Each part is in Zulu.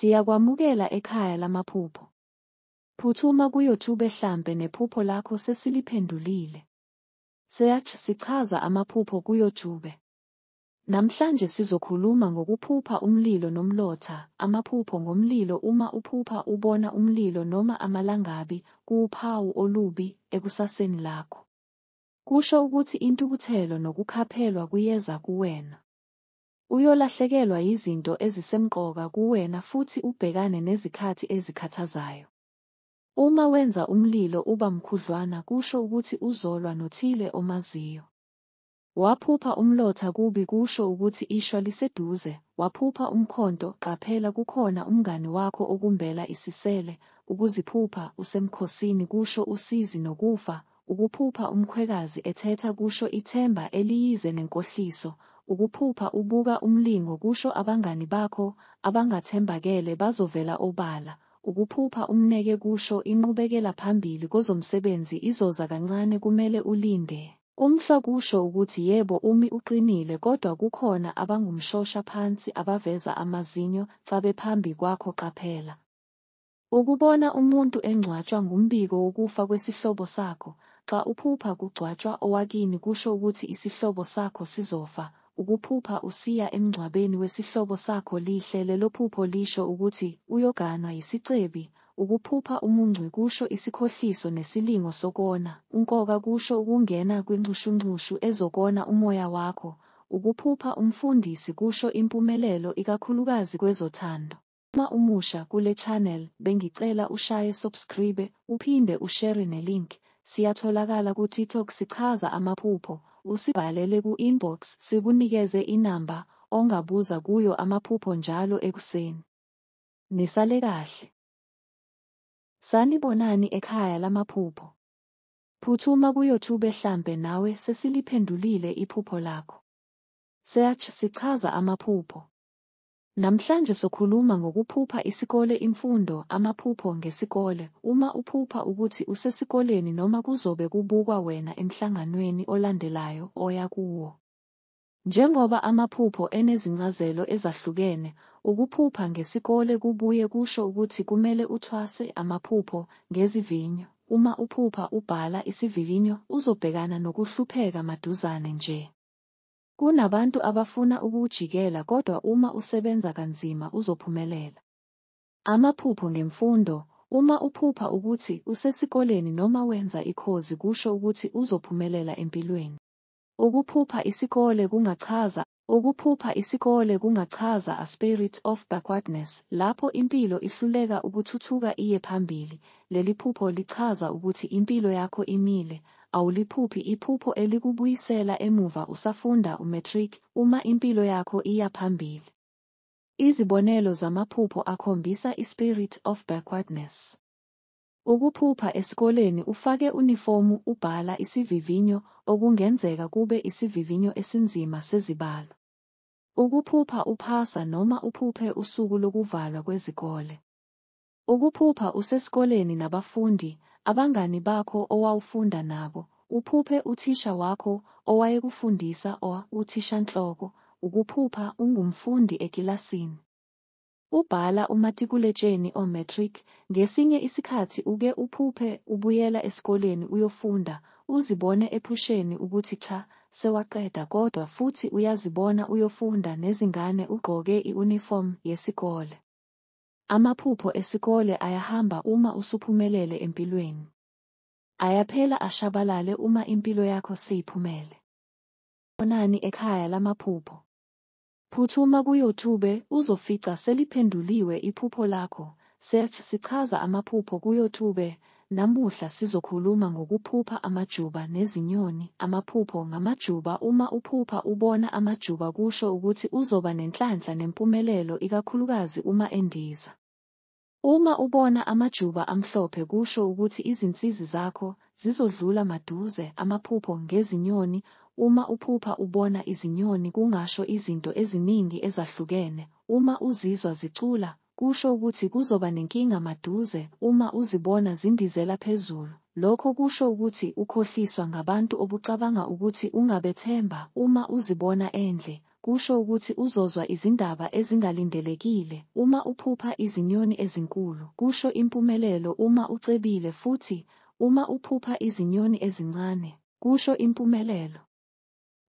Siyakwamukela ekhaya lamaphupho. Phuthuma kuYouTube ehlambe nephupho lakho sesiliphendulile. Search sichaza amaphupho kuYouTube. Namhlanje sizokhuluma ngokuphupha umlilo nomlotha. Amaphupho ngomlilo. Uma uphupha ubona umlilo noma amalangabi, kuwuphawu olubi ekusaseni lakho. Kusho ukuthi intukuthelo nokukhaphelwa kuyeza kuwena. Uyolahlekelwa yizinto ezisemqoka kuwena futhi ubhekane nezikhathi ezikhathazayo. Uma wenza umlilo uba mkhudlwana kusho ukuthi uzolwa nothile omaziyo. Waphupha umlotha kubi kusho ukuthi ishwa liseduze. Waphupha umkhonto, qaphela kukhona umngani wakho okumbela isisele. Ukuziphupha usemkhosini kusho usizi nokufa. Ukuphupha umkhwekazi ethetha kusho ithemba eliyize nenkohliso. Ukuphupha ubuka umlingo kusho abangani bakho abangathembakele bazovela obala. Ukuphupha umneke kusho inqubekela phambili kozomsebenzi izoza kancane kumele ulinde. Umhlwa kusho ukuthi yebo umi uqinile kodwa kukhona abangumshosha phansi abaveza amazinyo cabe phambi kwakho qaphela. Ukubona umuntu engcwatshwa ngumbiko wokufa kwesihlobo sakho. Xa uphupha kugcwatshwa owakini kusho ukuthi isihlobo sakho sizofa. Ukuphupha usiya emngcwabeni wesihlobo sakho lihle lelo phupho lisho ukuthi uyoganwa yisicebi. Ukuphupha umuncwi kusho isikhohliso nesilingo sokona. Unkoka kusho ukungena kwinxushunxushu ezokona umoya wakho. Ukuphupha umfundisi kusho impumelelo ikakhulukazi kwezothando. Uma umusha kule channel bengicela ushaye subscribe uphinde ushare nelink. Siyatholakala ku-TikTok sichaza amaphupho. Usibhalele ku-inbox sikunikeze inamba ongabuza kuyo amaphupho njalo ekuseni. Nisale kahle. Sanibonani ekhaya lamaphupho. Phuthuma kuYouTube ehlambe nawe sesiliphendulile iphupho lakho. Search sichaza amaphupho. Namhlanje sokhuluma ngokuphupha isikole imfundo. Amaphupho ngesikole. Uma uphupha ukuthi usesikoleni noma kuzobe kubukwa wena emhlanganweni olandelayo oya kuwo. Njengoba amaphupho enezincazelo ezahlukene, ukuphupha ngesikole kubuye kusho ukuthi kumele uthwase amaphupho ngezivinyo. Uma uphupha ubhala isivivinyo uzobhekana nokuhlupheka maduzane nje. Kunabantu abafuna ukujikela kodwa uma usebenza kanzima uzophumelela. Amaphupho ngemfundo. Uma uphupha ukuthi usesikoleni noma wenza ikhozi kusho ukuthi uzophumelela empilweni. Ukuphupha isikole kungachaza a spirit of backwardness, lapho impilo ihluleka ukuthuthuka iye phambili. Leli phupho lichaza ukuthi impilo yakho imile. Awuliphuphi iphupho elikubuyisela emuva usafunda umatric uma impilo yakho iya phambili. Izibonelo zamaphupho akhombisa ispirit of backwardness. Ukuphupha esikoleni ufake unifomu ubhala isivivinyo okungenzeka kube isivivinyo esinzima sezibalo. Ukuphupha uphasa noma uphuphe usuku lokuvalwa kwezikole. Ukuphupha usesikoleni nabafundi, abangani bakho owawufunda nabo. Uphuphe uthisha wakho owayekufundisa uthishanhloko. Ukuphupha ungumfundi ekilasini. Ubhala umatikuletsheni matric. Ngesinye isikhathi uke uphuphe ubuyela esikoleni uyofunda, uzibone ephusheni ukuthi cha, sewaqeda kodwa futhi uyazibona uyofunda nezingane ugqoke i-uniform yesikole. Amaphupho esikole ayahamba uma usuphumelele empilweni. Ayaphela ashabalale uma impilo yakho seyiphumele. Bonani ekhaya lamaphupho. Phuthuma kuYouTube uzofica seliphenduliwe iphupho lakho. Search sichaza amaphupho kuYouTube. Namuhla sizokhuluma ngokuphupha amajuba nezinyoni. Amaphupho ngamajuba. Uma uphupha ubona amajuba kusho ukuthi uzoba nenhlanhla nempumelelo ikakhulukazi uma endiza. Uma ubona amajuba amhlophe kusho ukuthi izinsizi zakho zizodlula maduze. Amaphupho ngezinyoni. Uma uphupha ubona izinyoni kungasho izinto eziningi ezahlukene. Uma uzizwa zicula, kusho ukuthi kuzoba nenkinga maduze. Uma uzibona zindizela phezulu, lokho kusho ukuthi ukhohliswa ngabantu obucabanga ukuthi ungabethemba. Uma uzibona endle, kusho ukuthi uzozwa izindaba ezingalindelekile. Uma uphupha izinyoni ezinkulu, kusho impumelelo uma ucebile, futhi uma uphupha izinyoni ezincane, kusho impumelelo.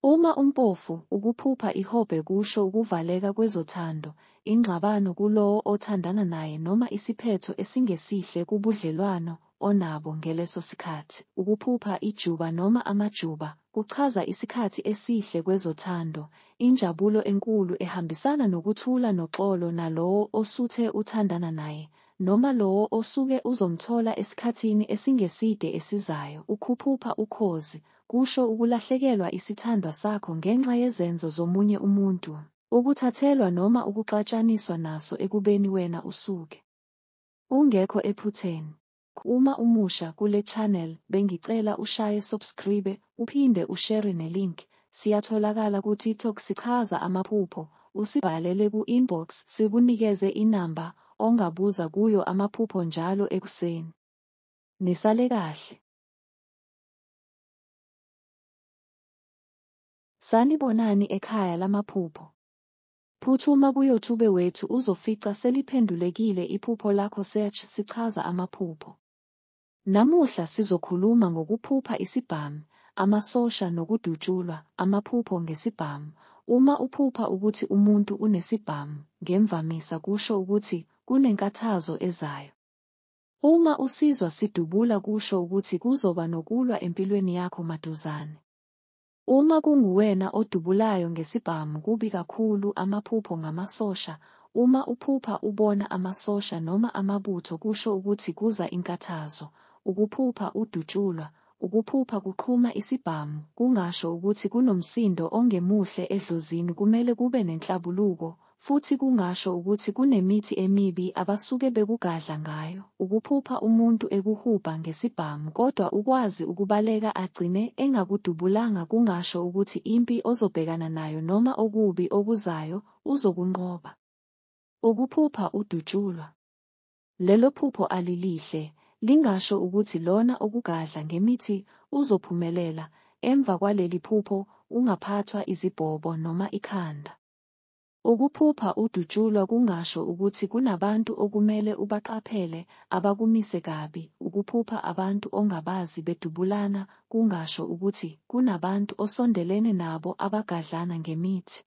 Uma umpofu, ukuphupha ihobhe kusho ukuvaleka kwezothando, ingxabano kulowo othandana naye noma isiphetho esingesihle kubudlelwano onabo ngeleso sikhathi. Ukuphupha ijuba noma amajuba kuchaza isikhathi esihle kwezothando, injabulo enkulu ehambisana nokuthula noxolo nalowo osuthe uthandana naye, noma lowo osuke uzomthola esikhathini esingeside esizayo. Ukuphupha ukhozi kusho ukulahlekelwa isithandwa sakho ngenxa yezenzo zomunye umuntu, ukuthathelwa noma ukuxatshaniswa naso ekubeni wena usuke ungekho ephutheni. Uma umusha kule channel, bengicela ushaye subscribe, uphinde ushare nelink. Siyatholakala ku-TikTok sichaza amaphupho, usibhalele ku-inbox sikunikeze inamba ongabuza kuyo amaphupho njalo ekuseni. Nisale kahle. Sanibonani ekhaya lamaphupho. Phuthuma ku-YouTube wethu uzofica seliphendulekile iphupho lakho. Search sichaza amaphupho. Namuhla sizokhuluma ngokuphupha isibhamu, amasosha nokudutshulwa. Amaphupho ngesibhamu. Uma uphupha ukuthi umuntu unesibhamu, ngemvamisa kusho ukuthi kunenkathazo ezayo. Uma usizwa sidubula kusho ukuthi kuzoba nokulwa empilweni yakho maduzane. Uma kunguwena odubulayo ngesibhamu, kubi kakhulu. Amaphupho ngamasosha. Uma uphupha ubona amasosha noma amabutho kusho ukuthi kuza inkathazo. Ukuphupha udutshulwa. Ukuphupha kuqhuma isibhamu kungasho ukuthi kunomsindo ongemuhle edlozini. Kumele kube nenhlabuluko, futhi kungasho ukuthi kunemithi emibi abasuke bekugadla ngayo. Ukuphupha umuntu ekuhuba ngesibhamu kodwa ukwazi ukubaleka agcine engakudubulanga kungasho ukuthi impi ozobhekana nayo noma okubi okuzayo uzokunqoba. Ukuphupha udutshulwa. Lelo phupho alilihle, lingasho ukuthi lona okugadla ngemithi uzophumelela. Emva kwaleli phupho ungaphathwa izibhobo noma ikhanda. Ukuphupha udutshulwa kungasho ukuthi kunabantu okumele ubaqaphele abakumise kabi. Ukuphupha abantu ongabazi bedubulana kungasho ukuthi kunabantu osondelene nabo abagadlana ngemithi.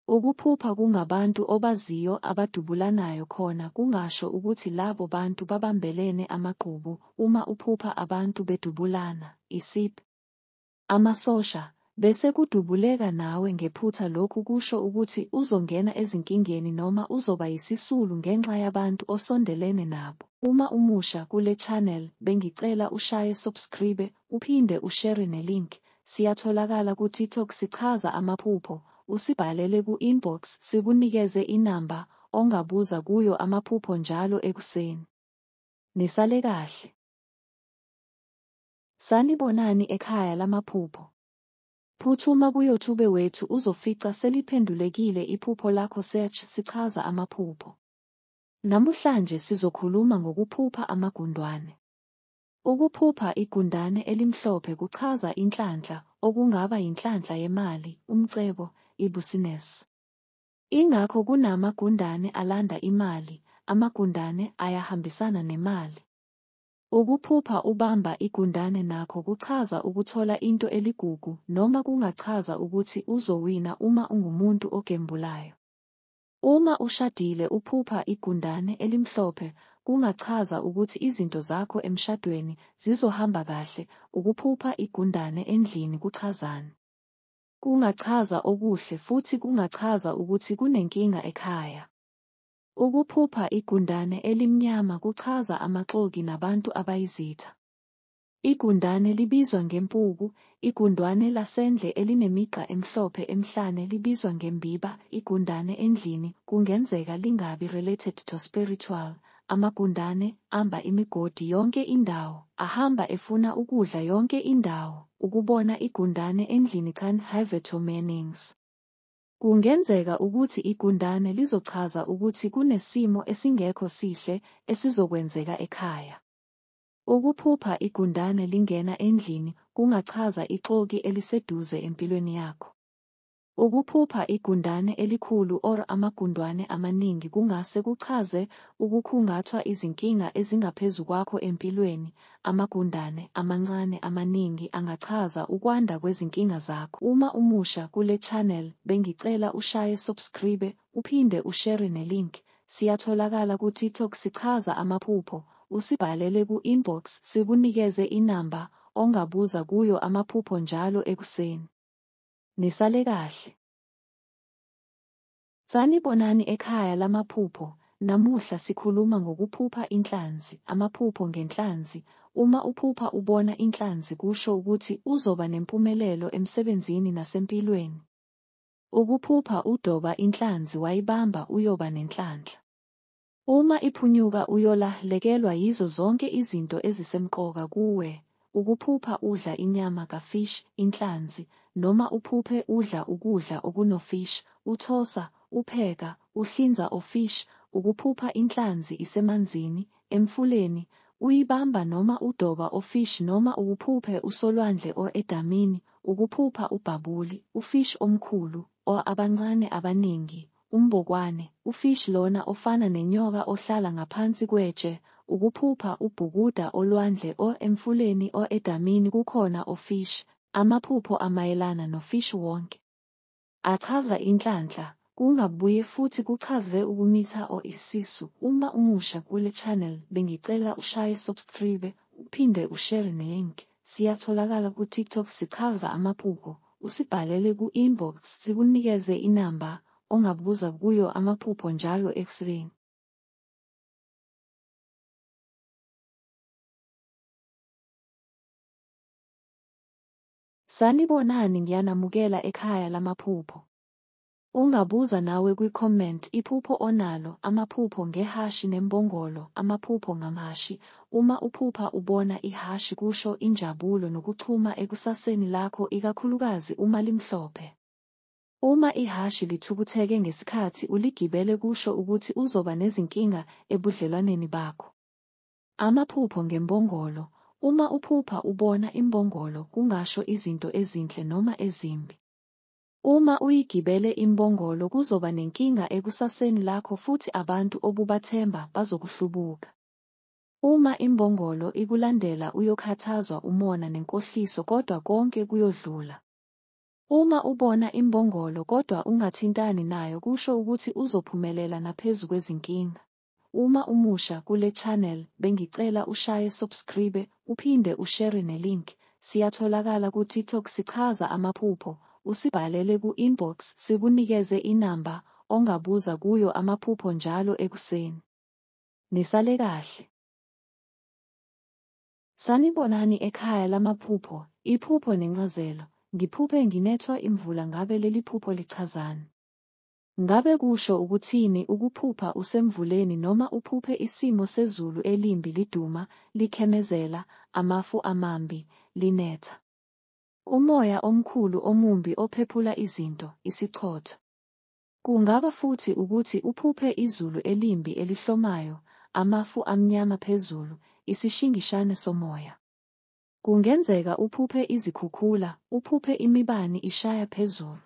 Ukuphupha kungabantu obaziyo abadubulanayo khona kungasho ukuthi labo bantu babambelene amaqhubu. Uma uphupha abantu bedubulana, isib, amasosha, bese kudubuleka nawe ngephutha, lokhu kusho ukuthi uzongena ezinkingeni noma uzoba yisisulu ngenxa yabantu osondelene nabo. Uma umusha kule channel, bengicela ushaye subscribe, uphinde ushare nelink. Siyatholakala ku-TikTok sichaza amaphupho, usibhalele ku-inbox sikunikeze inamba ongabuza kuyo amaphupho njalo ekuseni. Nisale kahle. Sanibonani ekhaya lamaphupho. Phuthuma ku-YouTube wethu uzofica seliphendulekile iphupho lakho. Search sichaza amaphupho. Namuhlanje sizokhuluma ngokuphupha amagundwane. Ukuphupha igundane elimhlophe kuchaza inhlanhla, okungaba yinhlanhla yemali, umcebo, ibhizinesi. Ingakho kunamagundane alanda imali, amagundane ayahambisana nemali. Ukuphupha ubamba igundane nakho kuchaza ukuthola into eligugu, noma kungachaza ukuthi uzowina uma ungumuntu ogembulayo. Uma ushadile uphupha igundane elimhlophe, kungachaza ukuthi izinto zakho emshadweni zizohamba kahle. Ukuphupha igundane endlini kuchazani? Kungachaza okuhle futhi kungachaza ukuthi kunenkinga ekhaya. Ukuphupha igundane elimnyama kuchaza amaxoki nabantu abayizitha. Igundane libizwa ngempuku, igundane lasendle elinemigqa emhlophe emhlane libizwa ngembiba. Igundane endlini kungenzeka lingabi related to spiritual. Amagundane amba imigodi yonke indawo, ahamba efuna ukudla yonke indawo. Ukubona igundane endlini can have two meanings. Kungenzeka ukuthi igundane lizochaza ukuthi kunesimo esingekho sihle esizokwenzeka ekhaya. Ukuphupha igundane lingena endlini kungachaza ixoki eliseduze empilweni yakho. Ukuphupha igundane elikhulu or amagundane amaningi kungase kuchaze ukukhungathwa izinkinga ezingaphezu kwakho empilweni. Amagundane amancane amaningi angachaza ukwanda kwezinkinga zakho. Uma umusha kule channel, bengicela ushaye subscribe, uphinde ushare nelink. Siyatholakala ku-TikTok sichaza amaphupho. Usibhalele ku-inbox sikunikeze inamba ongabuza kuyo amaphupho njalo ekuseni. Nisale kahle. Sanibonani ekhaya lamaphupho. Namuhla sikhuluma ngokuphupha inhlanzi. Amaphupho ngenhlanzi. Uma uphupha ubona inhlanzi kusho ukuthi uzoba nempumelelo emsebenzini nasempilweni. Ukuphupha udoba inhlanzi wayibamba uyoba nenhlanhla. Uma iphunyuka uyolahlekelwa yizo zonke izinto ezisemqoka kuwe. Ukuphupha udla inyama kafish, inhlanzi, noma uphuphe udla ukudla okunofish, uthosa, upheka, uhlinza ofish. Ukuphupha inhlanzi isemanzini, emfuleni, uyibamba noma udoba ofish noma ukuphuphe usolwandle o edamini. Ukuphupha ubhabuli, ufish omkhulu, o abancane abaningi, umbokwane, ufish lona ofana nenyoka ohlala ngaphansi kwetshe. Ukuphupha ubhukuda olwandle o emfuleni o edamini kukhona ofish. Amaphupho amayelana nofish wonke achaza inhlanhla. Kungabuye futhi kuchaze ukumitha o isisu. Uma umusha kule channel, bengicela ushaye subscribe, uphinde ushare nelink. Siyatholakala ku-TikTok sichaza amaphupho. Usibhalele ku-inbox sikunikeze inamba ongabuza kuyo amaphupho njalo ekuseni. Sanibonani, ngiyanamukela ekhaya lamaphupho. Ungabuza nawe kwi-comment iphupho onalo. Amaphupho ngehashi nembongolo. Amaphupho ngamashi. Uma uphupha ubona ihashi kusho injabulo nokuchuma ekusaseni lakho, ikakhulukazi uma limhlophe. Uma ihashi lithukutheke ngesikhathi uligibele kusho ukuthi uzoba nezinkinga ebudlelwaneni bakho. Amaphupho ngembongolo. Uma uphupha ubona imbongolo kungasho izinto ezinhle noma ezimbi. Uma uyigibele imbongolo kuzoba nenkinga ekusaseni lakho futhi abantu obubathemba bazokuhlubuka. Uma imbongolo ikulandela uyokhathazwa umona nenkohliso kodwa konke kuyodlula. Uma ubona imbongolo kodwa ungathintani nayo kusho ukuthi uzophumelela naphezu kwezinkinga. Uma umusha kule channel, bengicela ushaye subscribe, uphinde ushare nelink. Siyatholakala ku-TikTok sichaza amaphupho. Usibhalele ku-inbox sikunikeze inamba ongabuza kuyo amaphupho njalo ekuseni. Nisale kahle. Sanibonani ekhaya lamaphupho. Iphupho nencazelo. Ngiphuphe nginethwa imvula. Ngabe leli phupho lichazani? Ngabe kusho ukuthini ukuphupha usemvuleni noma uphuphe isimo sezulu elimbi liduma, likhemezela, amafu amambi, linetha? Umoya omkhulu omumbi ophephula izinto, isichotho. Kungaba futhi ukuthi uphuphe izulu elimbi elihlomayo, amafu amnyama phezulu, isishingishane somoya. Kungenzeka uphuphe izikhukhula, uphuphe imibani ishaya phezulu.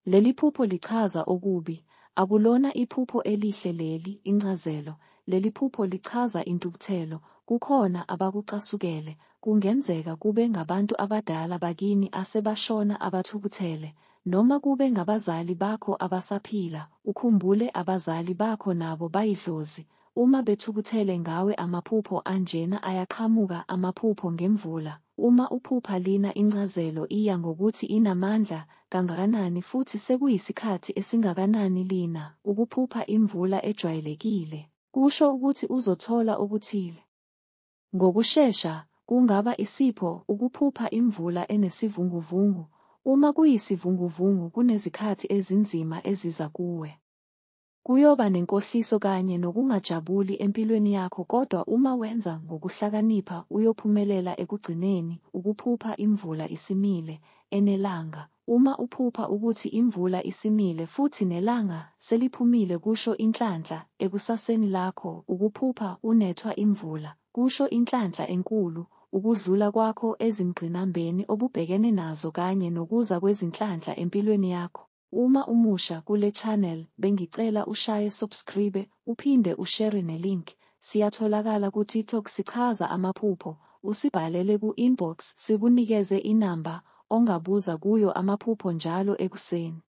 Leli phupho lichaza okubi. Akulona iphupho elihle leli. Incazelo. Leli phupho lichaza intukuthelo. Kukhona abakucasukele. Kungenzeka kube ngabantu abadala bakini asebashona abathukuthele, noma kube ngabazali bakho abasaphila. Ukhumbule abazali bakho nabo bayidlozi. Uma bethukuthele ngawe amaphupho anjena ayaqhamuka. Amaphupho ngemvula. Uma uphupha lina incazelo iya ngokuthi inamandla kangakanani futhi sekuyisikhathi esingakanani lina. Ukuphupha imvula ejwayelekile kusho ukuthi uzothola okuthile ngokushesha. Kungaba isipho ukuphupha imvula enesivunguvungu. Uma kuyisivunguvungu kunezikhathi ezinzima eziza kuwe. Kuyoba nenkohliso kanye nokungajabuli empilweni yakho, kodwa uma wenza ngokuhlakanipha uyophumelela ekugcineni. Ukuphupha imvula isimile, enelanga. Uma uphupha ukuthi imvula isimile futhi nelanga seliphumile kusho inhlanhla ekusaseni lakho. Ukuphupha unethwa imvula kusho inhlanhla enkulu, ukudlula kwakho ezimgqinambeni obubhekene nazo kanye nokuza kwezinhlanhla empilweni yakho. uma umusha kule channel bengicela ushaye subscribe uphinde ushare nelink. Siyatholakala ku-TikTok sichaza amaphupho, usibhalele ku-inbox sikunikeze inamba ongabuza kuyo amaphupho njalo ekuseni.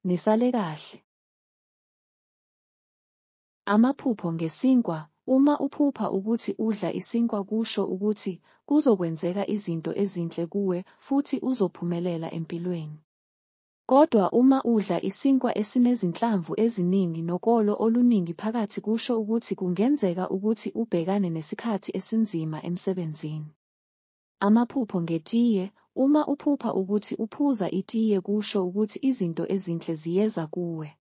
Nisale kahle. Amaphupho ngesinkwa. Uma uphupha ukuthi udla isinkwa kusho ukuthi kuzokwenzeka izinto ezinhle kuwe futhi uzophumelela empilweni. Kodwa uma udla isinkwa esinezinhlamvu eziningi nokolo oluningi phakathi kusho ukuthi kungenzeka ukuthi ubhekane nesikhathi esinzima emsebenzini. Amaphupho ngetiye. Uma uphupha ukuthi uphuza itiye kusho ukuthi izinto ezinhle ziyeza kuwe.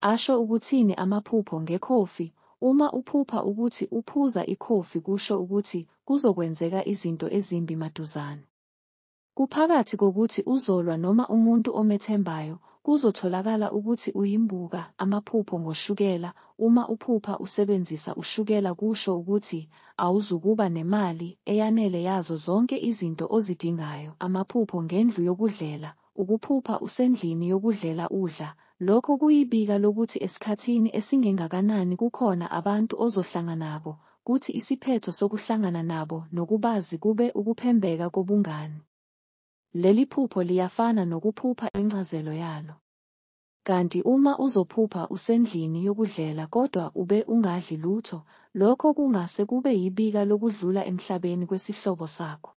Asho ukuthini amaphupho ngekhofi? Uma uphupha ukuthi uphuza ikhofi kusho ukuthi kuzokwenzeka izinto ezimbi maduzane. Kuphakathi kokuthi uzolwa noma umuntu omethembayo, kuzotholakala ukuthi uyimbuka. Amaphupho ngoshukela. Uma uphupha usebenzisa ushukela kusho ukuthi awuzukuba nemali eyanele yazo zonke izinto ozidingayo. Amaphupho ngendlu yokudlela. Ukuphupha usendlini yokudlela udla. Lokho kuyibika lokuthi esikhathini esingengakanani kukhona abantu ozohlangana nabo, kuthi isiphetho sokuhlangana nabo nokubazi kube ukuphembeka kobungani. Leli phupho liyafana nokuphupha incazelo yalo. Kanti uma uzophupha usendlini yokudlela kodwa ube ungadli lutho, lokho kungase kube yibika lokudlula emhlabeni kwesihlobo sakho.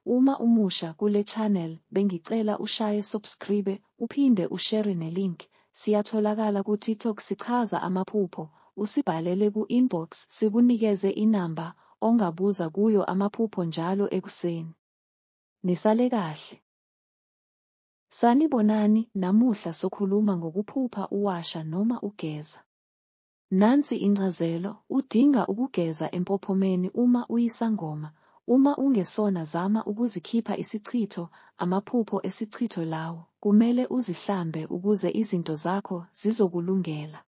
Uma umusha kule channel bengicela ushaye subscribe uphinde ushare nelink. Siyatholakala ku-TikTok sichaza amaphupho, usibhalele ku-inbox sikunikeze inamba ongabuza kuyo amaphupho njalo ekuseni. Nisale kahle. Sanibonani, namuhla sokhuluma ngokuphupha uwasha noma ugeza. Nansi incazelo, udinga ukugeza empophomeni uma uyisangoma. Uma ungesona zama ukuzikhipha isichitho, amaphupho esichitho lawo, kumele uzihlambe ukuze izinto zakho zizokulungela.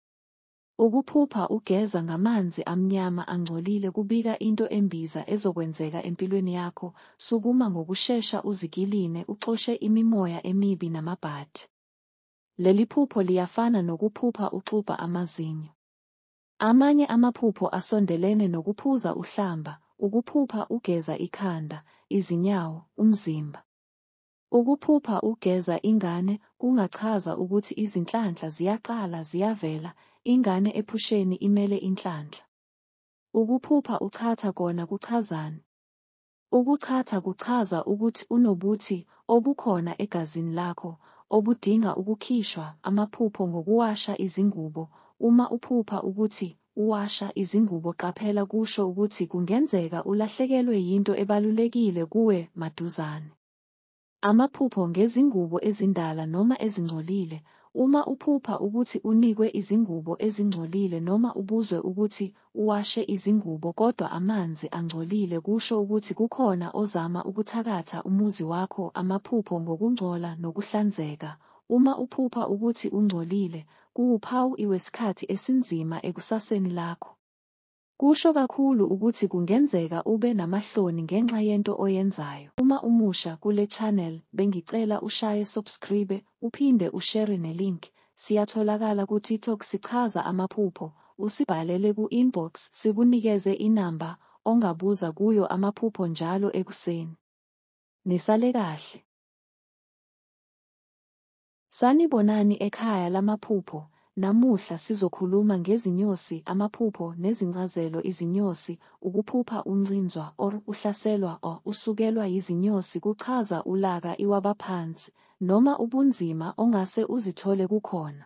Ukuphupha ugeza ngamanzi amnyama angcolile kubika into embiza ezokwenzeka empilweni yakho. Sukuma ngokushesha uzikiline uxoshe imimoya emibi namabhadi. Leli phupho liyafana nokuphupha uxubha amazinyo. Amanye amaphupho asondelene nokuphuza uhlamba. Ukuphupha ugeza ikhanda, izinyawo, umzimba. Ukuphupha ugeza ingane kungachaza ukuthi izinhlanhla ziyaqala ziyavela, ingane ephusheni imele inhlanhla. Ukuphupha uchatha kona kuchazani? Ukuchatha kuchaza ukuthi unobuthi obukhona egazini lakho, obudinga ukukhishwa. Amaphupho ngokuwasha izingubo. Uma uphupha ukuthi uwasha izingubo qaphela kusho ukuthi kungenzeka ulahlekelwe yinto ebalulekile kuwe maduzane. Amaphupho ngezingubo ezindala noma ezingcolile. Uma uphupha ukuthi unikwe izingubo ezingcolile noma ubuzwe ukuthi uwashe izingubo kodwa amanzi angcolile kusho ukuthi kukhona ozama ukuthakatha umuzi wakho. Amaphupho ngokungcola nokuhlanzeka. Uma uphupha ukuthi ungcolile, kuwuphawu iwesikhathi esinzima ekusaseni lakho. Kusho kakhulu ukuthi kungenzeka ube namahloni ngenxa yento oyenzayo. Uma umusha kule channel bengicela ushaye subscribe uphinde ushare nelink. Siyatholakala ku-TikTok sichaza amaphupho, usibhalele ku-inbox sikunikeze inamba ongabuza kuyo amaphupho njalo ekuseni. Nisale kahle. Sanibonani ekhaya lamaphupho. Namuhla sizokhuluma ngezinyosi, amaphupho nezincazelo. Izinyosi, ukuphupha uncinzwa or uhlaselwa or usukelwa yizinyosi kuchaza ulaka iwabaphansi noma ubunzima ongase uzithole kukhona.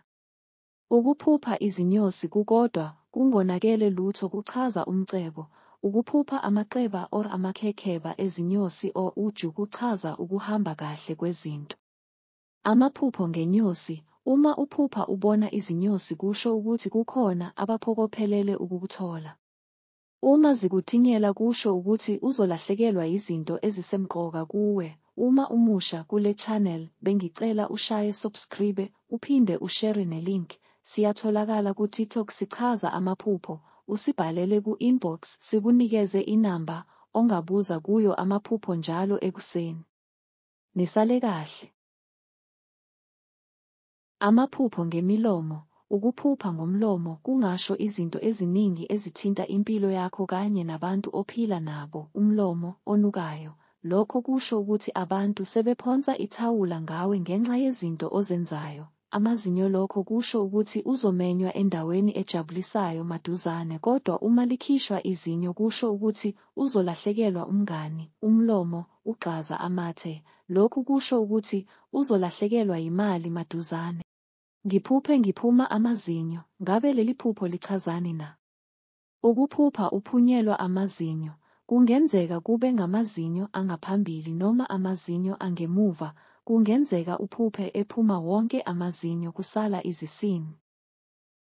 Ukuphupha izinyosi kukodwa kungonakele lutho kuchaza umcebo. Ukuphupha amaqeba or amakhekheba ezinyosi or uju kuchaza ukuhamba kahle kwezinto. Amaphupho ngenyosi. Uma uphupha ubona izinyosi kusho ukuthi kukhona abaphokophelele ukukuthola. Uma zikuthinyela kusho ukuthi uzolahlekelwa yizinto ezisemqoka kuwe. Uma umusha kule channel bengicela ushaye subscribe uphinde ushare nelink. Siyatholakala ku-TikTok sichaza amaphupho, usibhalele ku-inbox sikunikeze inamba ongabuza kuyo amaphupho njalo ekuseni. Nisale kahle. Amaphupho ngemilomo. Ukuphupha ngomlomo kungasho izinto eziningi ezithinta impilo yakho kanye nabantu ophila nabo. Umlomo onukayo. Lokho kusho ukuthi abantu sebephonsa ithawula ngawe ngenxa yezinto ozenzayo. Amazinyo. Lokho kusho ukuthi uzomenywa endaweni ejabulisayo maduzane, kodwa uma likhishwa izinyo kusho ukuthi uzolahlekelwa umngani. Umlomo ugxaza amathe. Lokhu kusho ukuthi uzolahlekelwa imali maduzane. Ngiphuphe ngiphuma amazinyo. Ngabe leli phupho lichazani na? Ukuphupha uphunyelwa amazinyo. Kungenzeka kube ngamazinyo angaphambili noma amazinyo angemuva. Kungenzeka uphuphe ephuma wonke amazinyo kusala izisini.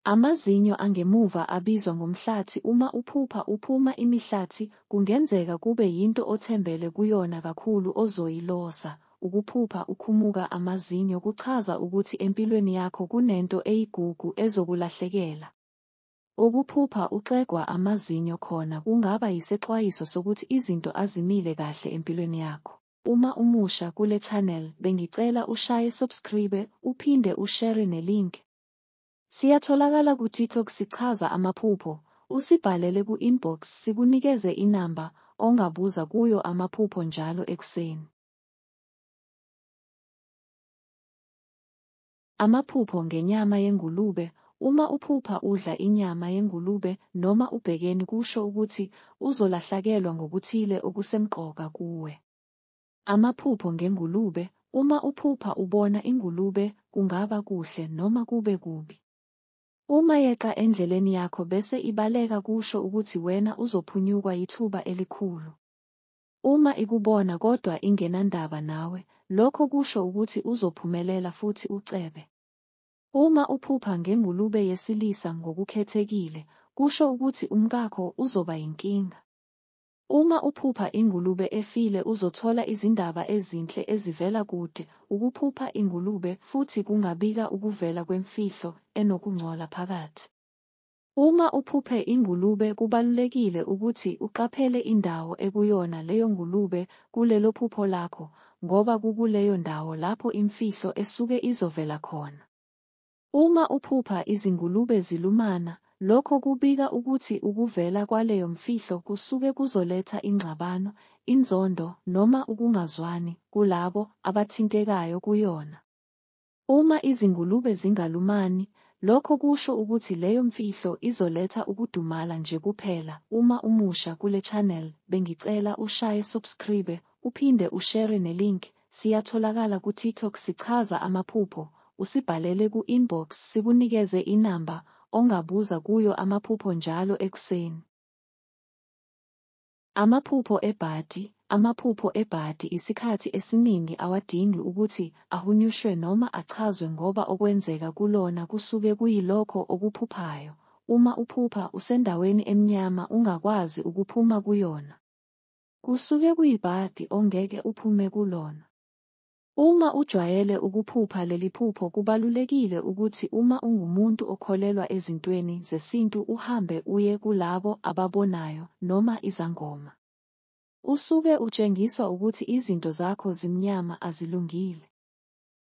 Amazinyo angemuva abizwa ngomhlathi. Uma uphupha uphuma imihlathi, kungenzeka kube yinto othembele kuyona kakhulu ozoyilosa. Ukuphupha ukhumuka amazinyo kuchaza ukuthi empilweni yakho kunento eyigugu ezokulahlekela. Ukuphupha uxegwa amazinyo khona kungaba yisexwayiso sokuthi izinto azimile kahle empilweni yakho. Uma umusha kule channel, bengicela ushaye subscribe, uphinde ushare nelink. Siyatholakala ku-TikTok sichaza amaphupho. Usibhalele ku-inbox sikunikeze inamba ongabuza kuyo amaphupho njalo ekuseni. Amaphupho ngenyama yengulube. Uma uphupha udla inyama yengulube noma ubhekeni kusho ukuthi uzolahlekelwa ngokuthile okusemqoka kuwe. Amaphupho ngengulube. Uma uphupha ubona ingulube kungaba kuhle noma kube kubi. Uma yeqa endleleni yakho bese ibaleka kusho ukuthi wena uzophunyukwa yithuba elikhulu. Uma ikubona kodwa ingenandaba nawe, lokho kusho ukuthi uzophumelela futhi ucebe. Uma uphupha ngengulube yesilisa ngokukhethekile, kusho ukuthi umkakho uzoba yinkinga. Uma uphupha ingulube efile uzothola izindaba ezinhle ezivela kude. Ukuphupha ingulube futhi kungabika ukuvela kwemfihlo enokungcola phakathi. Uma uphuphe ingulube kubalulekile ukuthi uqaphele indawo ekuyona leyo ngulube kulelo phupho lakho, ngoba kukuleyo ndawo lapho imfihlo esuke izovela khona. Uma uphupha izingulube zilumana, lokho kubika ukuthi ukuvela kwaleyo mfihlo kusuke kuzoletha ingxabano, inzondo noma ukungazwani kulabo abathintekayo kuyona. Uma izingulube zingalumani, lokho kusho ukuthi leyo mfihlo izoletha ukudumala nje kuphela. Uma umusha kule channel, bengicela ushaye subscribe, uphinde ushare nelink. Siyatholakala ku-TikTok sichaza amaphupho. Usibhalele ku-inbox sikunikeze inamba ongabuza kuyo amaphupho njalo ekuseni. Amaphupho ebhadi. Amaphupho ebhadi isikhathi esiningi awadingi ukuthi ahunyushwe noma achazwe ngoba okwenzeka kulona kusuke kuyilokho okuphuphayo. Uma uphupha usendaweni emnyama ungakwazi ukuphuma kuyona, kusuke kuyibhadi ongeke uphume kulona. Uma ujwayele ukuphupha leli phupho kubalulekile ukuthi uma ungumuntu okholelwa ezintweni zesintu uhambe uye kulabo ababonayo noma izangoma. Usuke utshengiswa ukuthi izinto zakho zimnyama azilungile.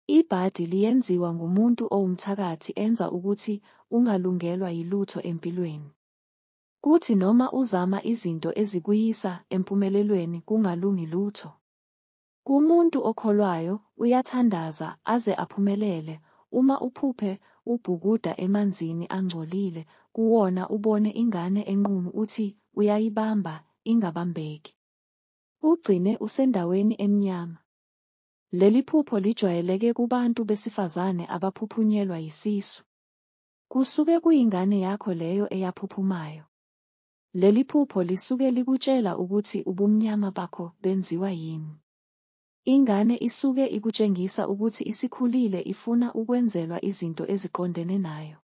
Ibhadi liyenziwa ngumuntu owumthakathi enza ukuthi ungalungelwa yilutho empilweni. Kuthi noma uzama izinto ezikuyisa empumelelweni kungalungi lutho. Kumuntu okholwayo uyathandaza aze aphumelele. Uma uphuphe ubhukuda emanzini angcolile, kuwona ubone ingane enqunu uthi uyayibamba ingabambeki. Ugcine usendaweni emnyama. Leli phupho lijwayeleke kubantu besifazane abaphuphunyelwa yisisu. Kusuke kuyingane yakho leyo eyaphuphumayo. Leli phupho lisuke likutshela ukuthi ubumnyama bakho benziwa yini. Ingane isuke ikutshengisa ukuthi isikhulile ifuna ukwenzelwa izinto eziqondene nayo.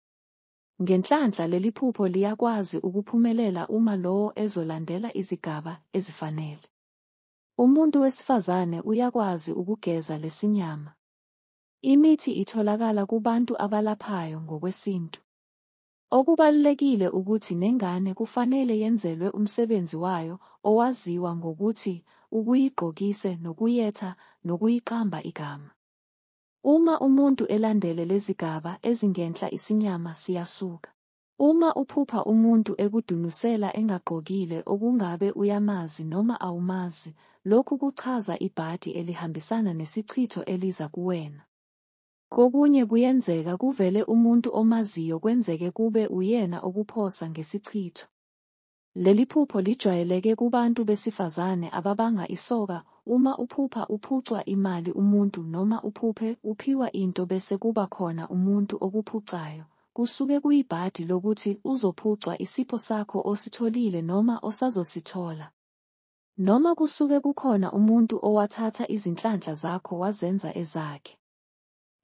Ngenhlanhla leli phupho liyakwazi ukuphumelela uma lowo ezolandela izigaba ezifanele. Umuntu wesifazane uyakwazi ukugeza lesinyama. Imithi itholakala kubantu abalaphayo ngokwesintu. Okubalulekile ukuthi nengane kufanele yenzelwe umsebenzi wayo owaziwa ngokuthi ukuyigqokise nokuyetha nokuyiqamba igama. Uma umuntu elandele lezigaba ezingenhla isinyama siyasuka. Uma uphupha umuntu ekudunusela engagqokile okungabe uyamazi noma awumazi, lokhu kuchaza ibhadi elihambisana nesichitho eliza kuwena. Kokunye kuyenzeka kuvele umuntu omaziyo kwenzeke kube uyena okuphosa ngesichitho. Leli phupho lijwayeleke kubantu besifazane ababanga isoka. Uma uphupha uphucwa imali umuntu noma uphuphe uphiwa into bese kuba khona umuntu okuphucayo, kusuke kuyibhadi lokuthi uzophucwa isipho sakho ositholile noma osazosithola. Noma kusuke kukhona umuntu owathatha izinhlanhla zakho wazenza ezakhe.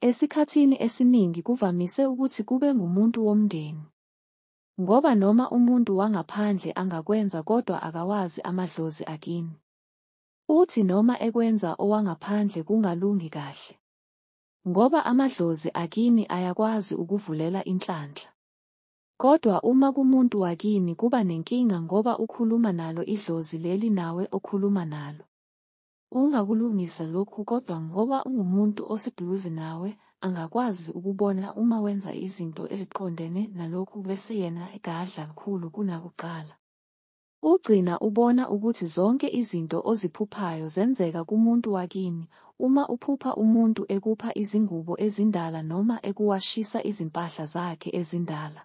Esikhathini esiningi kuvamise ukuthi kube ngumuntu womndeni. Ngoba noma umuntu wangaphandle angakwenza kodwa akawazi amadlozi akini. Uthi noma ekwenza owangaphandle kungalungi kahle. Ngoba amadlozi akini ayakwazi ukuvulela inhlanhla. Kodwa uma kumuntu wakini kuba nenkinga ngoba ukhuluma nalo idlozi leli nawe okhuluma nalo. Ungakulungisa lokhu kodwa ngoba ungumuntu oseduze nawe, angakwazi ukubona uma wenza izinto eziqondene nalokhu bese yena egadla kakhulu kunakuqala. Ugcina ubona ukuthi zonke izinto oziphuphayo zenzeka kumuntu wakini. Uma uphupha umuntu ekupha izingubo ezindala noma ekuwashisa izimpahla zakhe ezindala,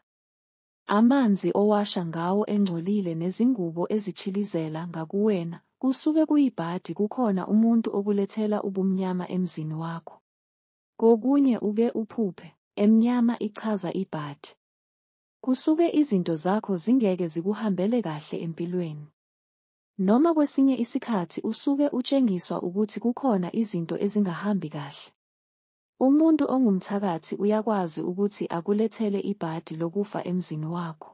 amanzi owasha ngawo engcolile nezingubo ezitshilizela ngakuwena, kusuke kuyibhadi kukhona umuntu okulethela ubumnyama emzini wakho. Kokunye uke uphuphe, emnyama ichaza ibhadi. Kusuke izinto zakho zingeke zikuhambele kahle empilweni. Noma kwesinye isikhathi usuke utshengiswa ukuthi kukhona izinto ezingahambi kahle. Umuntu ongumthakathi uyakwazi ukuthi akulethele ibhadi lokufa emzini wakho.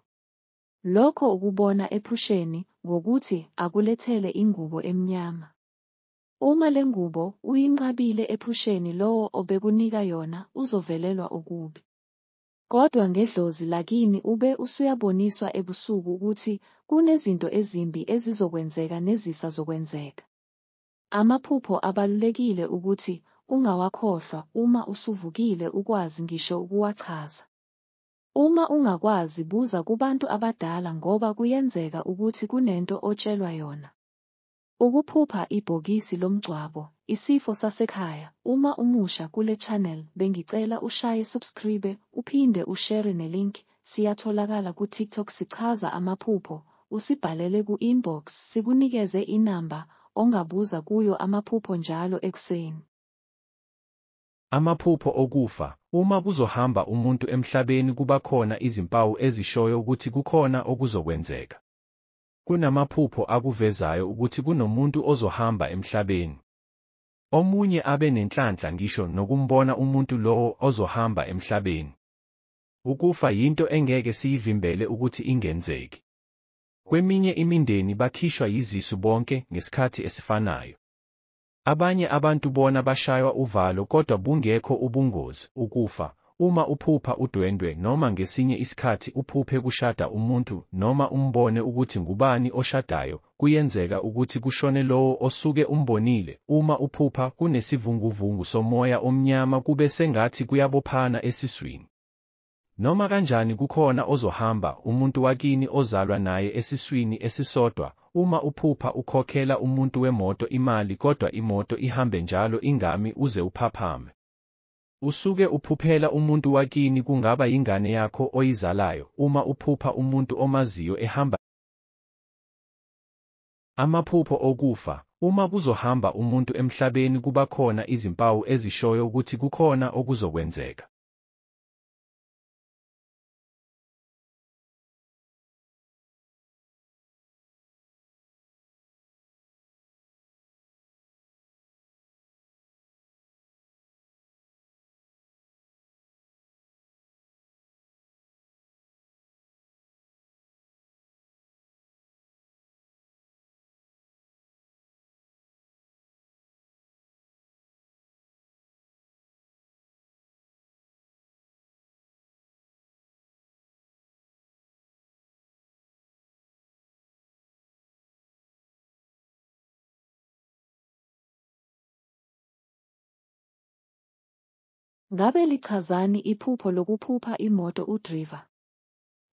Lokho ukubona ephusheni ngokuthi akulethele ingubo emnyama. Uma le ngubo uyinqabile ephusheni lowo obekunika yona uzovelelwa okubi. Kodwa ngedlozi lakini ube usuyaboniswa ebusuku ukuthi kunezinto ezimbi ezizokwenzeka nezisazokwenzeka. Amaphupho abalulekile ukuthi ungawakhohlwa uma usuvukile ukwazi ngisho ukuwachaza. Uma ungakwazi buza kubantu abadala ngoba kuyenzeka ukuthi kunento otshelwa yona. Ukuphupha ibhokisi lomgcwabo, isifo sasekhaya. Uma umusha kule channel bengicela ushaye subscribe uphinde ushare nelink. Siyatholakala ku TikTok sichaza amaphupho. Usibhalele ku inbox sikunikeze inamba ongabuza kuyo amaphupho njalo ekuseni. Amaphupho okufa. Uma kuzohamba umuntu emhlabeni kuba khona izimpawu ezishoyo ukuthi kukhona okuzokwenzeka. Kunamaphupho akuvezayo ukuthi kunomuntu ozohamba emhlabeni. Omunye abe nenhlanhla ngisho nokumbona umuntu lowo ozohamba emhlabeni. Ukufa yinto engeke siyivimbele ukuthi ingenzeki. Kweminye imindeni bakhishwa yizisu bonke ngesikhathi esifanayo. Abanye abantu bona bashaywa uvalo kodwa bungekho ubungozi. Ukufa, uma uphupha udwendwe noma ngesinye isikhathi uphuphe kushada umuntu noma umbone ukuthi ngubani oshadayo, kuyenzeka ukuthi kushone lowo osuke umbonile. Uma uphupha kunesivunguvungu somoya omnyama kube sengathi kuyabophana esiswini. Noma kanjani kukhona ozohamba umuntu wakini ozalwa naye esiswini esisodwa. Uma uphupha ukhokhela umuntu wemoto imali kodwa imoto ihambe njalo ingami uze uphaphame. Usuke uphuphela umuntu wakini kungaba yingane yakho oyizalayo. Uma uphupha umuntu omaziyo ehamba. Amaphupho okufa. Uma kuzohamba umuntu emhlabeni kuba khona izimpawu ezishoyo ukuthi kukhona okuzokwenzeka. Ngabe lichazani iphupho lokuphupha imoto udriver?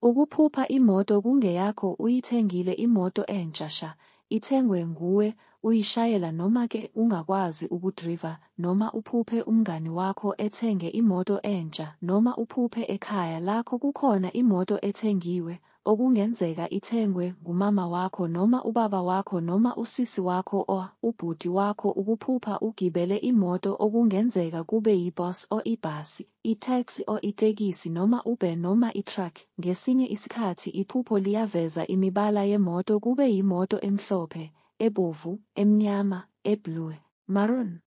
Ukuphupha imoto kungeyakho uyithengile imoto entsha sha, ithengwe nguwe, uyishayela noma-ke ungakwazi ukudriva noma uphuphe umngani wakho ethenge imoto entsha noma uphuphe ekhaya lakho kukhona imoto ethengiwe, okungenzeka ithengwe ngumama wakho noma ubaba wakho noma usisi wakho or ubhuti wakho ukuphupha ugibele imoto okungenzeka kube yibhasi or ibhasi, itaxi or itekisi noma ube noma itruck. Ngesinye isikhathi iphupho liyaveza imibala yemoto kube yimoto emhlophe, ebomvu, emnyama, eblue, maroon.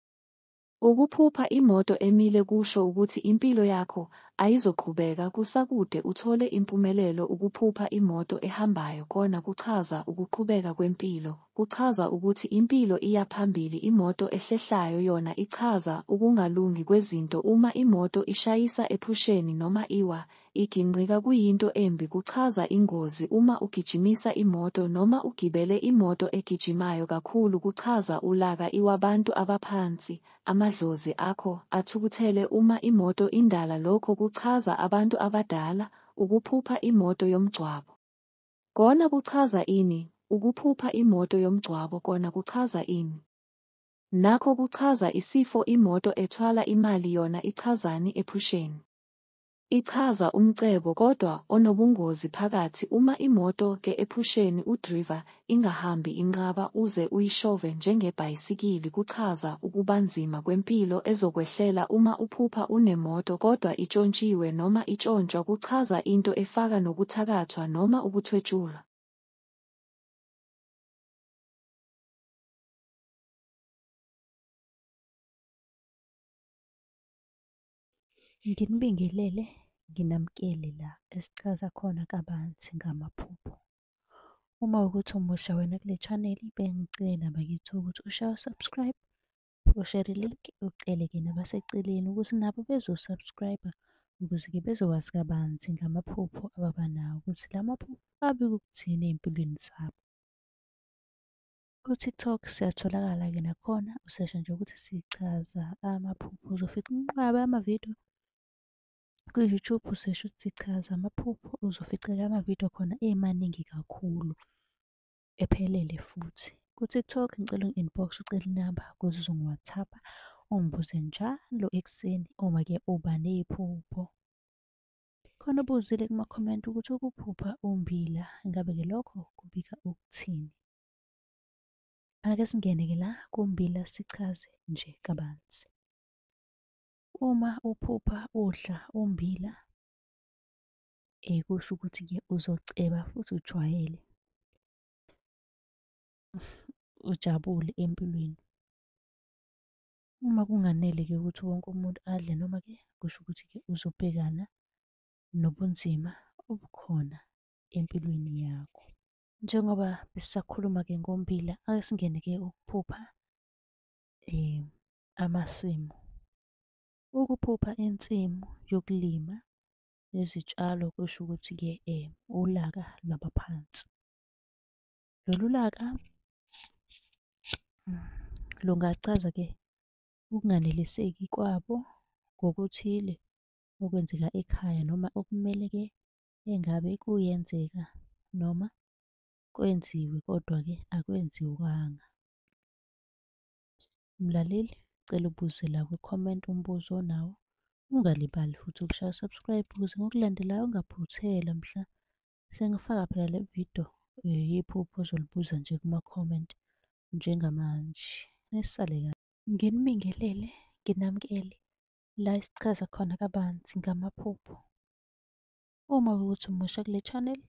Ukuphupha imoto emile kusho ukuthi impilo yakho ayizoqhubeka kusakude uthole impumelelo. Ukuphupha imoto ehambayo kona kuchaza ukuqhubeka kwempilo, kuchaza ukuthi impilo iya phambili. Imoto ehlehlayo yona ichaza ukungalungi kwezinto. Uma imoto ishayisa ephusheni noma iwa, iginqika kuyinto embi, kuchaza ingozi. Uma ugijimisa imoto noma ugibele imoto egijimayo kakhulu kuchaza ulaka iwabantu abaphansi, amadlozi akho athukuthele. Uma imoto indala lokho kuchaza abantu abadala. Ukuphupha imoto yomngcwabo kona kuchaza ini? Ukuphupha imoto yomngcwabo kona kuchaza ini? Nakho kuchaza isifo. Imoto ethwala imali yona ichazani ephusheni? Ichaza umcebo kodwa onobungozi phakathi. Uma imoto ke ephusheni udriver ingahambi inqaba uze uyishove njengebhayisikili kuchaza ukubanzima kwempilo ezokwehlela. Uma uphupha unemoto kodwa itshontshiwe noma itshontshwa kuchaza into efaka nokuthakathwa noma ukuthwetshulwa. Nginibingelele, nginamukele la esichaza khona kabanzi ngamaphupho. Uma ukuthi umusha wena kule channel bengicela bakithi ukuthi ushaye subscribe, ushare link, ucele-ke nabaseceleni ukuthi nabo bezo-subscribe ukuze-ke bezokwazi kabanzi ngamaphupho ababanawo ukuthi la maphupho abike ukuthini ey'mpilweni zabo. Ku-TikTok siyatholakala-ke nakhona, usesha nje ukuthi sichaza amaphupho uzofica inqwaba yamavidiyo. Ku-YouTube usesha ukuthi sichaza amaphupho uzofica-ke amavidiyo khona emaningi kakhulu ephelele futhi. Ku-TikTok ngicela ungi-inbox ucele inamba ukuze uzongi-WhatsApp ungibuze njalo ekuseni uma-ke uba nephupho. Khona ubuzile kuma-comment ukuthi ukuphupha ummbila ngabe-ke lokho kubika ukuthini? Ake singene-ke la kummbila sichaze nje kabanzi. Uma uphupha udla ummbila kusho ukuthi-ke uzoceba futhi ujwayele ujabule empilweni. Uma kunganele-ke ukuthi wonke umuntu adle noma-ke kusho ukuthi-ke uzobhekana nobunzima obukhona empilweni yakho. Njengoba besisakhuluma-ke ngommbila, ake singene-ke ukuphupha amasimu. Ukuphupha insimu yokulima nezitshalo kusho ukuthi-ke ulaka lwabaphansi. Lolu laka lungachaza-ke ukunganeliseki kwabo ngokuthile okwenzeka ekhaya noma okumele-ke engabe kuyenzeka noma kwenziwe kodwa-ke akwenziwanga. Mlaleli, cela ubuze la kwi-comment umbuzo onawo, ungalibali futhi ukushaya subscribe ukuze ngokulandelayo ungaphuthelwa mhla sengifaka phela le video yephupho ozolibuza nje kuma-comment njengamanje. Nisale kahle. Nginibingelele, nginamukele la esichaza khona kabanzi ngamaphupho. Uma kuwukuthi umusha kule channel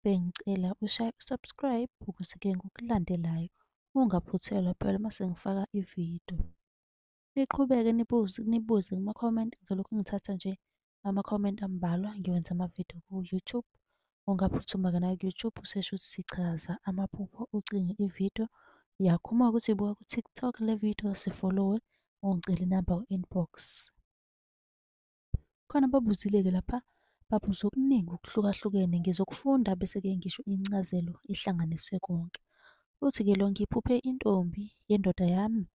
bengicela ushaye subscribe ukuze-ke ngokulandelayo ungaphuthelwa phela uma sengifaka ividiyo. Niqhubeke nibuze kuma-comment, ngizolokhu ngithatha nje ama-comment ambalwa ngiwenza amavidiyo ku-YouTube. Ungaphuthuma-ke na ku-YouTube usesha ukuthi sichaza amaphupho ucinge ividiyo yakho. Uma ukuthi ibuka ku-TikTok le video sifollowe, ungicela inamba u-inbox. Khona babuzile-ke lapha babuze okuningi okuhlukahlukene ngizokufunda bese-ke ngisho incazelo ihlanganise konke. Uthi-ke lo ngiphuphe intombi yendoda yami.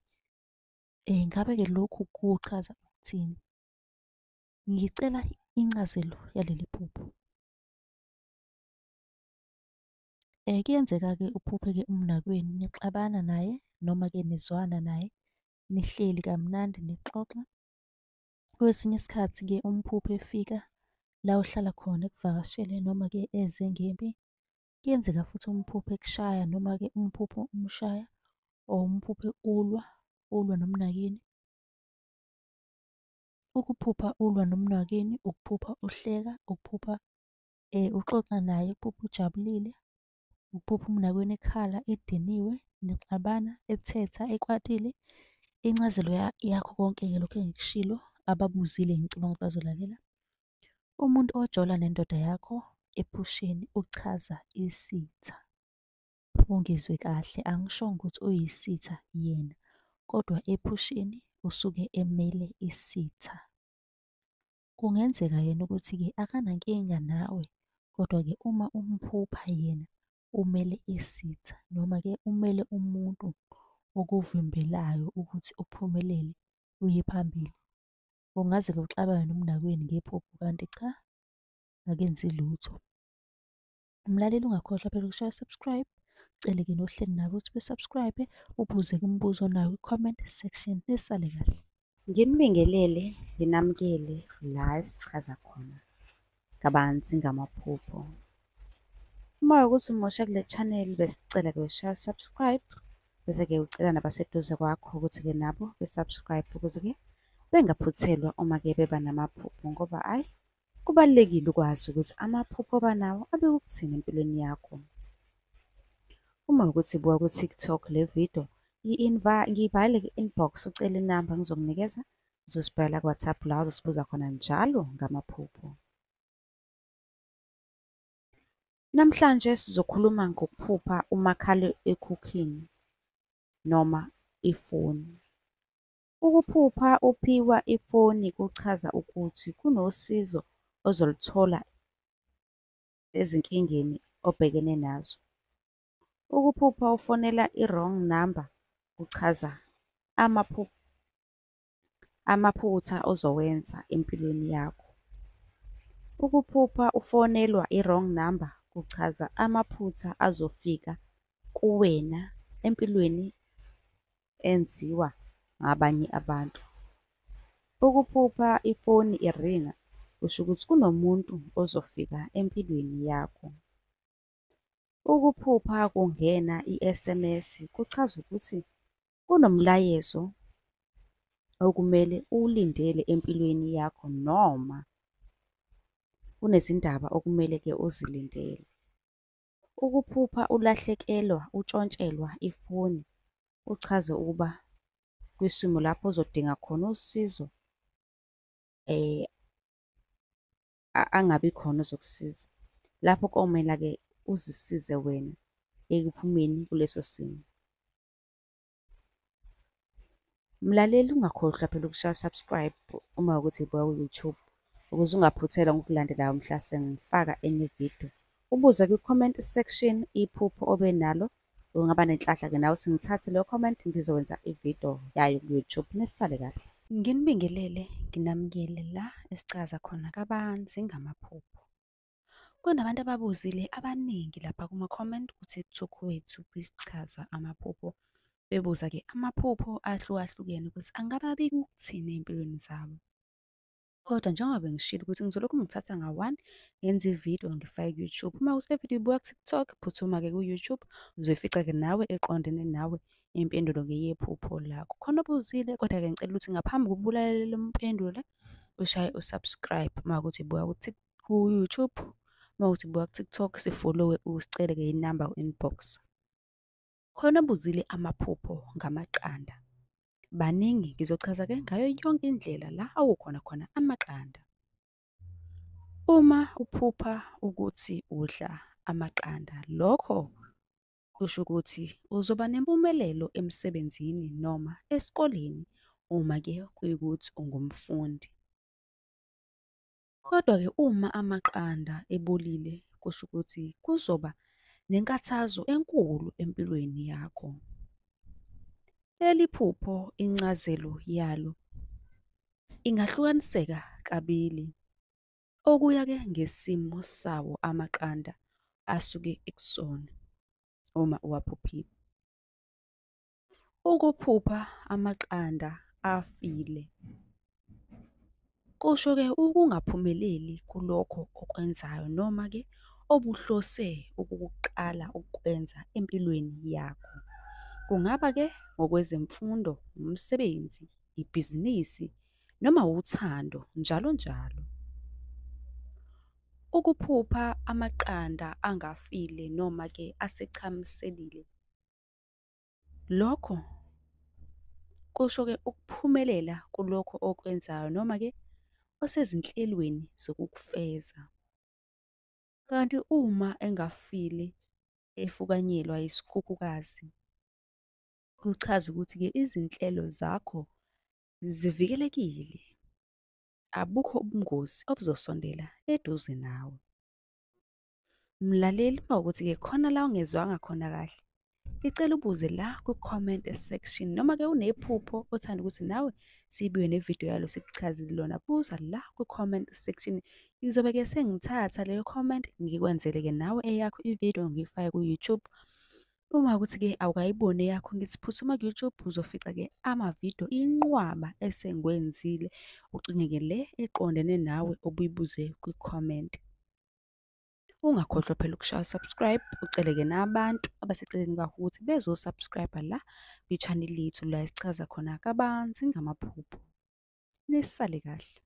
Ngabe-ke lokhu kuchaza ukuthini? Ngicela incazelo yaleli phupho. Kuyenzeka-ke uphuphe-ke umnakwenu nixabana naye noma-ke nizwana naye, nihleli kamnandi nixoxa. Kwesinye isikhathi-ke umphupho efika la uhlala khona ekuvakashele noma-ke eze ngempi. Kuyenzeka futhi umphupho ekushaya noma-ke umphupho umshaya or umphupho ulwa nomnakeni. Ukuphupha ulwa nomnakeni, ukuphupha uhleka, ukuphupha uxoxa naye, ukuphupha ujabulile, ukuphupha umnakwenu ekhala, ediniwe, nixabana, ethetha, ekwatile. Incazelo yakho konke-ke lokhu engikushilo ababuzile ngicabanga ukuthi bazolalela. Umuntu ojola nendoda yakho ephusheni uchaza isitha. Ungizwe kahle, angishongo ukuthi uyisitha yena, kodwa ephusheni usuke emele isitha. Kungenzeka yena ukuthi-ke akanankinga nawe, kodwa-ke uma umphupha yena umele isitha noma-ke umele umuntu okuvimbelayo ukuthi uphumelele uye phambili. Ungaze-ke uxabane nomnakweni ngephupho kanti cha, akenzi lutho. Mlaleli ungakhohlwa phela ukushaya subscribe. Cele-ke nohleli nabo ukuthi be-subscribe, ubuze-ke umbuzo nayo kwi-comment section. Nisale kahle. Nginibingelele, nginamukele la esichaza khona kabanzi ngamaphupho. Uma ukuthi umosha kule channel besicela-ke ushaya subscribe, bese-ke ucela nabaseduze kwakho ukuthi-ke nabo be-subscribe ukuze-ke bengaphuthelwa uma-ke beba namaphupho ngoba ayi kubalulekile ukwazi ukuthi amaphupho banawo abeke ukuthini empilweni yakho. Uma ukuthi buka ku-TikTok le video ngiyibhalele ku-inbox ucele inamba ngizokunikeza, uzosibhalela ku-WhatsApp la uzosibuza khona njalo ngamaphupho. Namhlanje sizokhuluma ngokuphupha umakhalekhukhwini noma ifoni. Ukuphupha uphiwa ifoni kuchaza ukuthi kunosizo ozoluthola ezinkingeni obhekene nazo. Ukuphupha ufonela i-wrong number kuchaza amaphutha ozowenza empilweni yakho. Ukuphupha ufonelwa i-wrong number kuchaza amaphutha azofika kuwena empilweni enziwa ngabanye abantu. Ukuphupha ifoni iringa kusho ukuthi kunomuntu ozofika empilweni yakho. Ukuphupha kungena i-SMS kuchaza ukuthi kunomlayezo okumele uwulindele empilweni yakho noma kunezindaba okumele-ke uzilindele. Ukuphupha ulahlekelwa, utshontshelwa ifoni uchaze ukuba kwisimo lapho uzodinga khona usizo angabi khona ozokusiza. Lapho komela-ke uzisize wena ekuphumeni kuleso simo. Mlaleli ungakhohlwa phela ukushaya subscribe uma ukuthi ibuka ku-YouTube ukuze ungaphuthelwa ngokulandelayo mhla sengifaka enye video. Ubuze kwi-comment section iphupho obenalo, ungaba nenhlahla-ke nawe singithathe leyo comment ngizokwenza ividiyo yayo ku-YouTube. Nisale kahle. Nginibingelele, nginamukele la esichaza khona kabanzi ngamaphupho. Kunabantu ababuzile abaningi lapha kuma-comment ukuthi Thukhu wethu besichaza amaphupho. Bebuza-ke amaphupho ahlukahlukene ukuthi angabe abike ukuthini ey'mpilweni zabo. Kodwa njengoba bengishilo ukuthi ngizolokhu ngithatha nga-one ngenze ividiyo ngifake ku-YouTube. Uma ukuthi le video ibuka ku-TikTok, phuthuma-ke ku-YouTube uzoyifica-ke nawe eqondene nawe impendulo-ke yephupho lakho. Khona obuzile kodwa-ke ngicela ukuthi ngaphambi kokuba ulalele impendulo ushaye u-subscribe. Uma ukuthi ibuka ku-YouTube, uma ukuthi ibuka ku-TikTok sifolowe usicele-ke inamba ku-inbox. Khona obuzile amaphupho ngamaqanda. Baningi ngizochaza-ke ngayo yonke indlela la awukhona khona amaqanda. Uma uphupha ukuthi udla amaqanda, lokho kusho ukuthi uzoba nempumelelo emsebenzini noma esikoleni uma-ke kuyikuthi ungumfundi. Kodwa-ke uma amaqanda ebolile kusho ukuthi kuzoba nenkathazo enkulu empilweni yakho. Leli phupho incazelo yalo ingahlukaniseka kabili, okuya-ke ngesimo sawo amaqanda asuke ekusona uma uwaphuphile. Ukuphupha amaqanda afile kusho-ke ukungaphumeleli kulokho okwenzayo noma-ke obuhlose ukukuqala ukukwenza empilweni yakho. Kungaba-ke ngokwezemfundo, umsebenzi, ibhizinisi noma uthando, njalo njalo. Ukuphupha amaqanda angafile noma-ke asechamiselile, lokho kusho-ke ukuphumelela kulokho okwenzayo noma-ke osezinhlelweni zokukufeza. Kanti uma engafile efukanyelwa isikhukhukazi, kuchaza ukuthi-ke izinhlelo zakho zivikelekile. Abukho ubungozi obuzosondela eduze nawe. Mlaleli, uma ukuthi-ke khona la ungezwanga khona kahle, ngicela ubuze la ku-comment section noma-ke unephupho othanda ukuthi nawe sibuye nevidiyo yalo sikuchazile lona, buza la ku-comment section. Ngizobe-ke sengithatha leyo comment ngikwenzele-ke nawe eyakho ividiyo ngiyifake ku-YouTube. Uma ukuthi-ke awukayiboni eyakho, ngithi phuthuma ku-YouTube uzofica-ke amavidiyo inqwaba esengiwenzile, ucinge-ke le eqondene nawe obuyibuze kwi-comment. Ungakhohlwa phela ukushaya subscribe, ucele-ke nabantu abaseceleni kwakho ukuthi bezo-subscribe la kwi-channel yethu la esichaza khona kabanzi ngamaphupho. Nisale kahle.